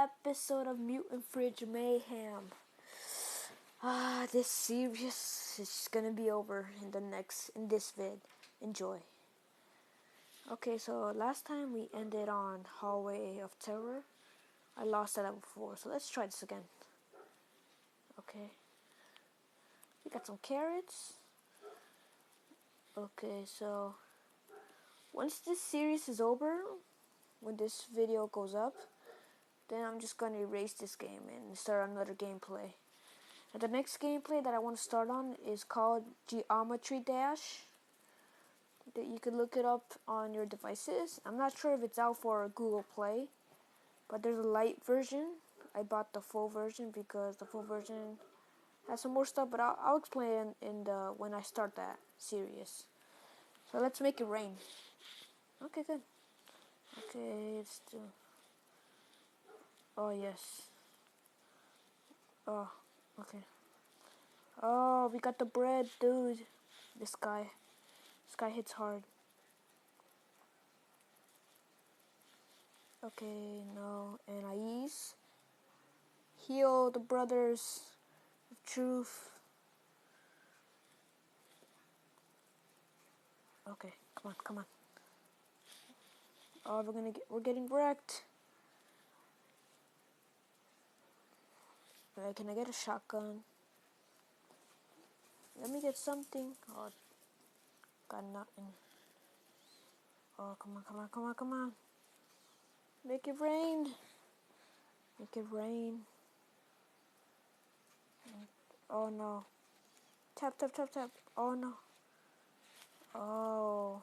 episode of Mutant Mayhem. This series is gonna be over in this vid. Enjoy. Okay, so last time we ended on Hallway of Terror. I lost at level 4, so let's try this again. Okay. We got some carrots. Okay, so once this series is over, when this video goes up, then I'm just gonna erase this game and start another gameplay. And the next gameplay that I want to start on is called Geometry Dash. That you can look it up on your devices. I'm not sure if it's out for Google Play, but there's a light version. I bought the full version because the full version has some more stuff, but I'll explain it in the when I start that series. So let's make it rain. Okay, good. Okay, it's still. Oh yes. Oh, okay. Oh, we got the bread, dude. This guy hits hard. Okay, no, Anais. Heal the brothers of truth. Okay, come on. Oh, we're getting wrecked. Can I get a shotgun? Let me get something. Oh, got nothing. Oh, come on. Make it rain. Make it rain. Oh no. Tap. Oh no. Oh.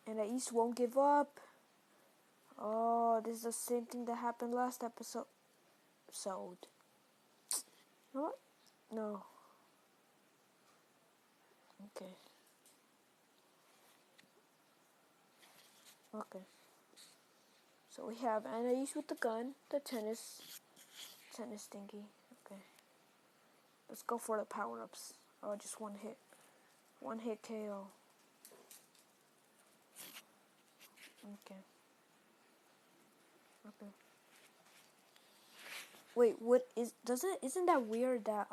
And the East won't give up. Oh, this is the same thing that happened last episode. You know what? No. Okay. So we have Anais with the gun, the tennis thingy. Okay. Let's go for the power-ups. Oh, just one hit. One hit KO. Okay. Wait, isn't that weird that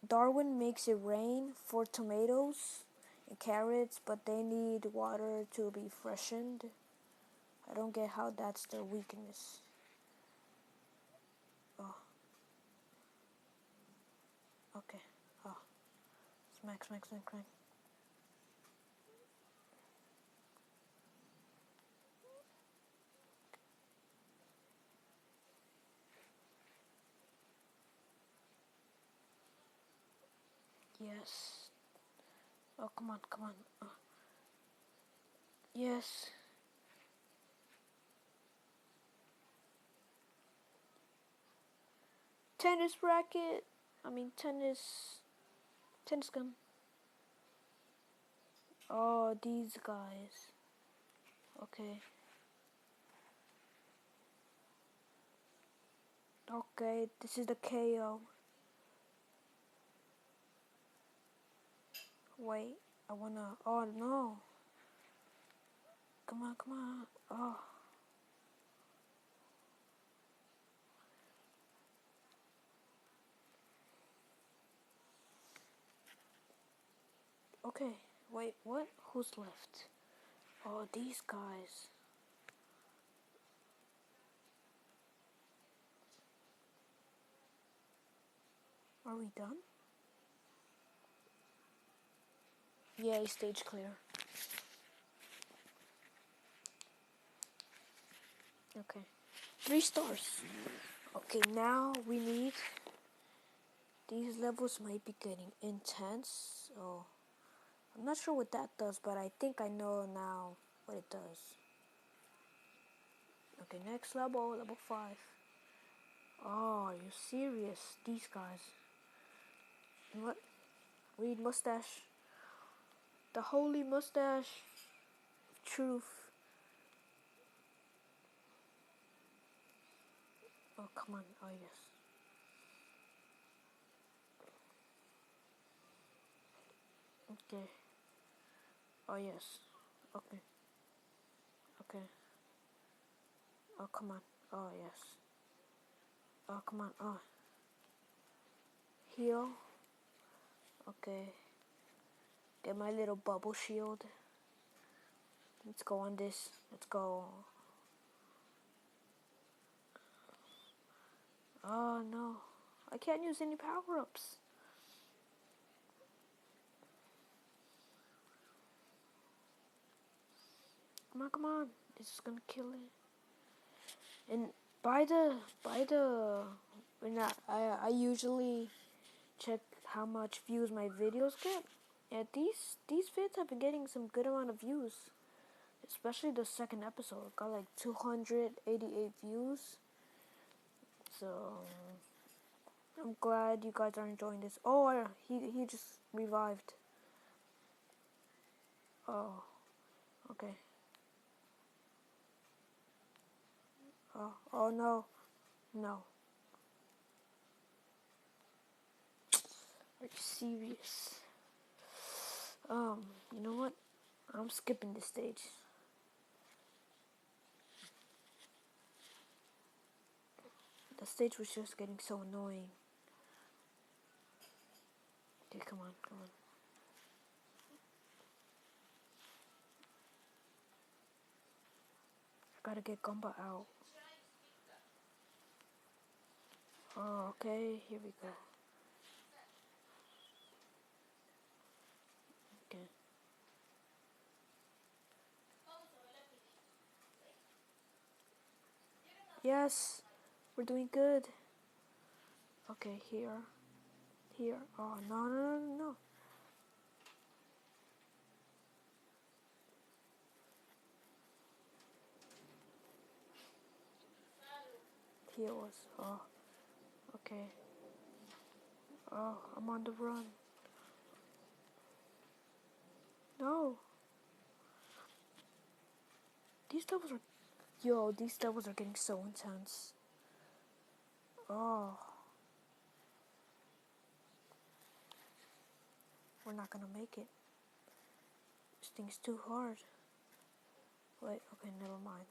Darwin makes it rain for tomatoes and carrots, but they need water to be freshened? I don't get how that's their weakness. Oh. Okay. Oh. Smack. Yes. Oh, come on. Yes. Tennis racket. Tennis gun. Oh, these guys. Okay. Okay, this is the KO. Wait, I wanna. Oh no. Come on. Oh. Okay, wait, what? Who's left? Oh, these guys. Are we done? Yeah, stage clear. Okay. 3 stars. Okay, now we need. These levels might be getting intense. Oh, I'm not sure what that does, but I think I know now what it does. Okay, next level, level 5. Oh, are you serious? These guys. What? We need mustache. The holy mustache of truth. Oh, come on. Oh, yes. Okay. Oh yes. Okay. Okay. Oh come on. Oh yes. Oh come on. Oh. Heal. Okay. Get my little bubble shield. Let's go on this. Let's go. Oh no. I can't use any power-ups. Come on, come on. This is gonna kill it. And by the when I usually check how much views my videos get. Yeah, these vids have been getting some good amount of views. Especially the second episode. Got like 288 views. So I'm glad you guys are enjoying this. Oh, he just revived. Oh, okay. Oh no. No. Are you serious? You know what? I'm skipping this stage. The stage was just getting so annoying. Okay, come on, come on. I gotta get Gumba out. Oh, okay, here we go. Okay. Yes, we're doing good. Okay, here. Here. Oh, no, no, no, no, no. Here was. Oh, okay. Oh, I'm on the run. No. These levels are. Yo, these levels are getting so intense. Oh. We're not gonna make it. This thing's too hard. Wait, okay, never mind.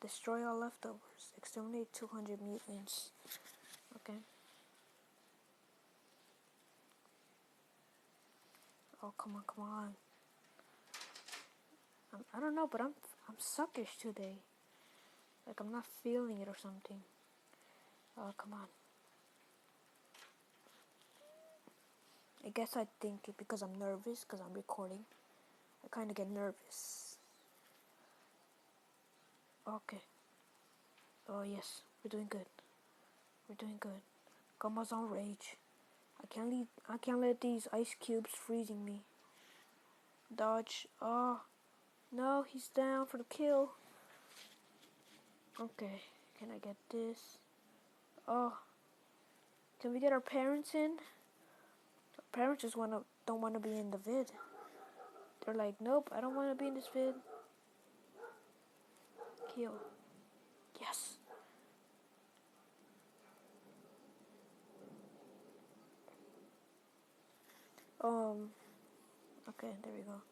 Destroy all leftovers. Exterminate 200 mutants. Okay. Oh, come on, come on. I don't know, but I'm suckish today. Like I'm not feeling it or something. Oh, come on. I guess I think it because I'm nervous, because I'm recording. I kind of get nervous. Okay. Oh yes, we're doing good. We're doing good. Gumba's on rage. I can't let these ice cubes freezing me. Dodge. Oh no, he's down for the kill. Okay, can I get this? Oh, can we get our parents in? Our parents just don't wanna be in the vid. They're like, nope, I don't wanna be in this vid. Kill. Yes. Okay, there we go.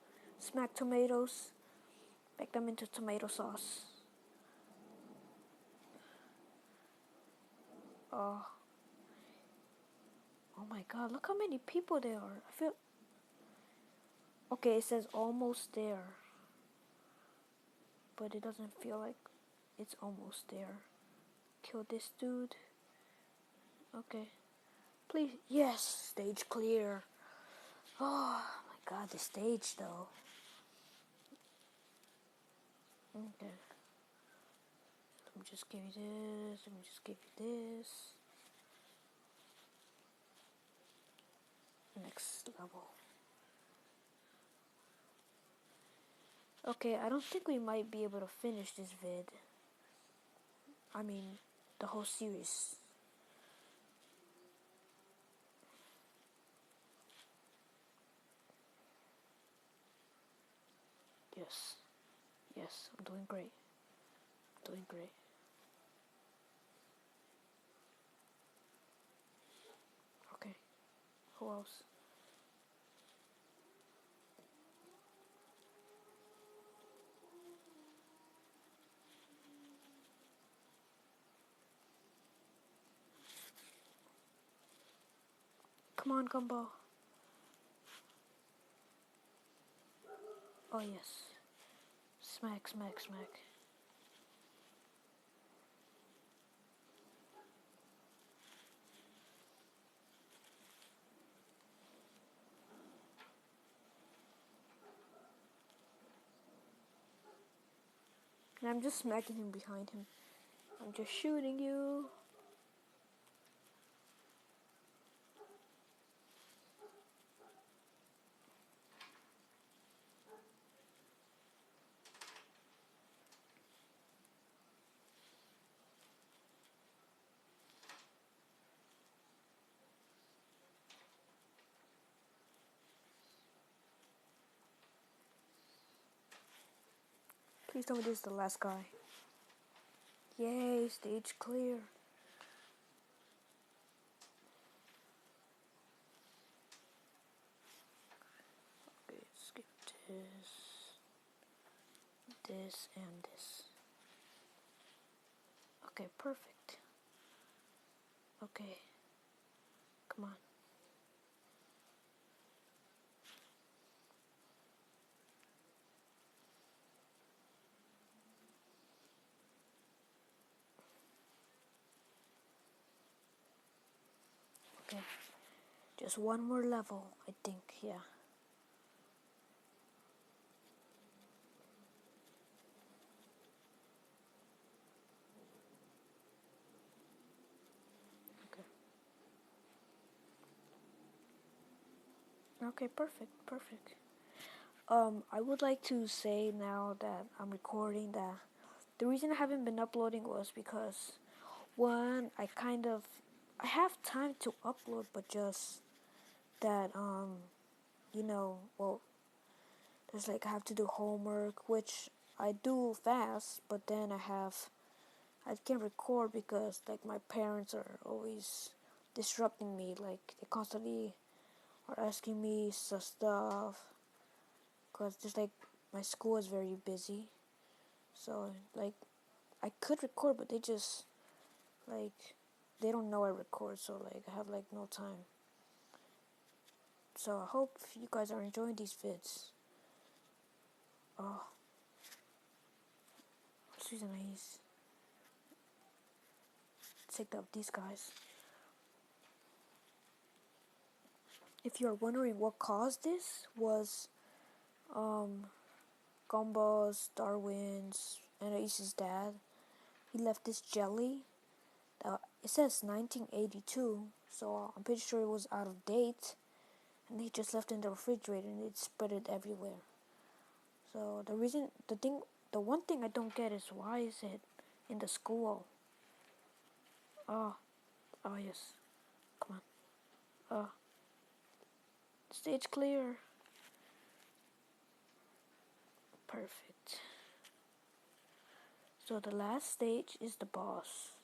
Smack tomatoes. Make them into tomato sauce. Oh. Oh my god, look how many people there are. I feel... Okay, it says almost there. But it doesn't feel like it's almost there. Kill this dude. Okay. Please. Yes, stage clear. Oh my god, the stage though. Okay. Let me just give you this. Let me just give you this. Next level. Okay, I don't think we might be able to finish this vid. I mean, the whole series. Yes. Yes, I'm doing great. I'm doing great. Okay. Who else? Come on, Gumbo. Oh yes. Smack, smack, smack. And I'm just smacking him behind him. I'm just shooting you. Please tell me this is the last guy. Yay, stage clear. Okay, skip this, and this. Okay, perfect. Okay, come on. Okay, just one more level, I think, yeah. Okay, perfect, perfect. I would like to say now that I'm recording that the reason I haven't been uploading was because one, I have time to upload, but just that well, there's like I have to do homework, which I do fast, but then I can't record because like my parents are always disrupting me, like they constantly are asking me stuff, because just like my school is very busy, so like I could record, but they just like they don't know I record, so like I have like no time. So I hope you guys are enjoying these vids. Oh, she's nice. Take up these guys. If you're wondering what caused this, was Gumball's, Darwin's, and Ace's dad. He left this jelly. It says 1982, so I'm pretty sure it was out of date. And he just left it in the refrigerator and it spread it everywhere. So the one thing I don't get is why is it in the school? Oh, oh yes. Come on. Stage clear. Perfect. So the last stage is the boss.